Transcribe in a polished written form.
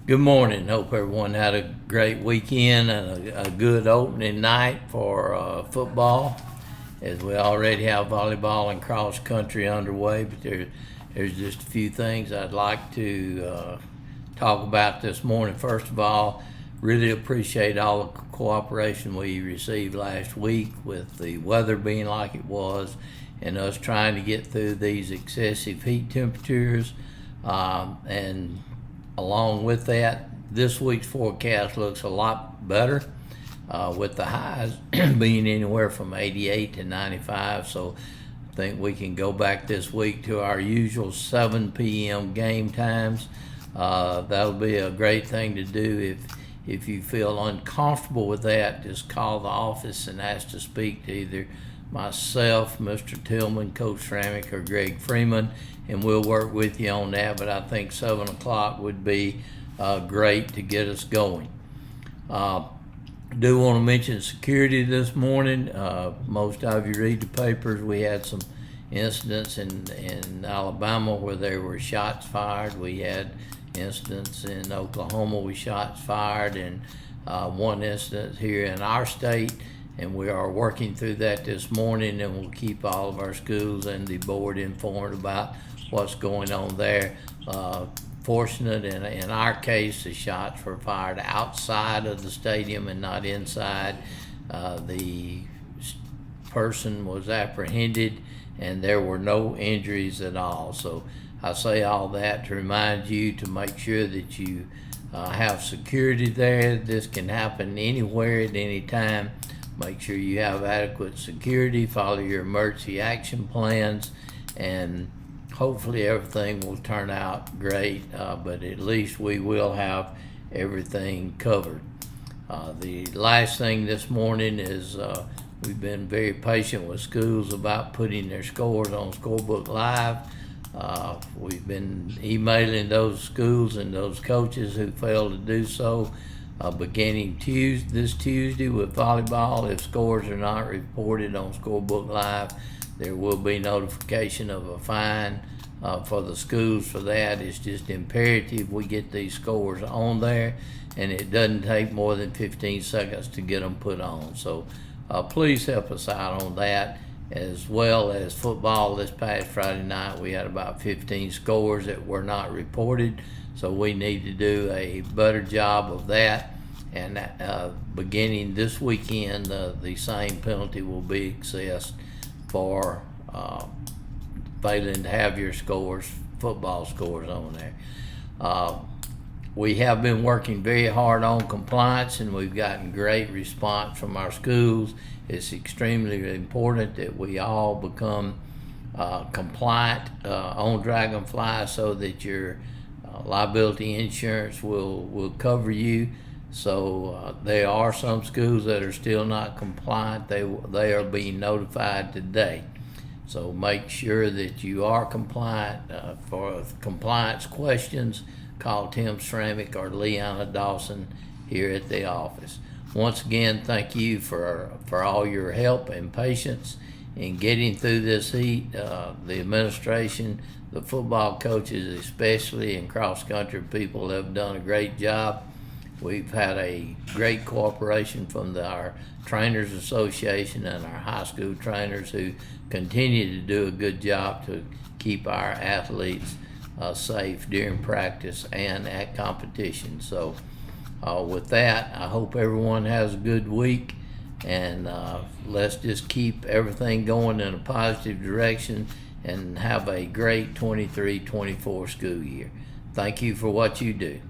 Good morning. Hope everyone had a great weekend and a good opening night for football, as we already have volleyball and cross country underway. But there's just a few things I'd like to talk about this morning. First of all, really appreciate all the cooperation we received last week with the weather being like it was and us trying to get through these excessive heat temperatures. And along with that, this week's forecast looks a lot better, with the highs being anywhere from 88 to 95. So I think we can go back this week to our usual 7 p.m. game times. That'll be a great thing to do. If you feel uncomfortable with that, just call the office and ask to speak to either myself, Mr. Tillman, Coach Framick, or Greg Freeman, and we'll work with you on that. But I think 7 o'clock would be great to get us going. Do want to mention security this morning. Most of you read the papers. We had some incidents in Alabama where there were shots fired. We had incidents in Oklahoma with shots fired, and one incident here in our state. And we are working through that this morning, and we'll keep all of our schools and the board informed about what's going on there. Fortunate in our case, the shots were fired outside of the stadium and not inside. The person was apprehended, and there were no injuries at all. So I say all that to remind you to make sure that you have security there. This can happen anywhere at any time. Make sure you have adequate security, follow your emergency action plans, and hopefully everything will turn out great, but at least we will have everything covered. The last thing this morning is we've been very patient with schools about putting their scores on Scorebook Live. We've been emailing those schools and those coaches who failed to do so. Beginning this Tuesday with volleyball, if scores are not reported on Scorebook Live, there will be notification of a fine for the schools for that. It's just imperative we get these scores on there, and it doesn't take more than 15 seconds to get them put on. So please help us out on that. As well as football, this past Friday night we had about 15 scores that were not reported. So we need to do a better job of that, and beginning this weekend, the same penalty will be assessed for failing to have your football scores on there. We have been working very hard on compliance, and we've gotten great response from our schools. It's extremely important that we all become compliant on Dragonfly so that your liability insurance will cover you. So there are some schools that are still not compliant. They are being notified today. So make sure that you are compliant. For compliance questions, call Tim Stramick or Leanna Dawson here at the office. Once again, thank you for all your help and patience in getting through this heat. The administration, the football coaches especially, and cross-country people have done a great job. We've had a great cooperation from our Trainers Association and our high school trainers who continue to do a good job to keep our athletes safe during practice and at competition. So with that, I hope everyone has a good week, and let's just keep everything going in a positive direction and have a great 23-24 school year. Thank you for what you do.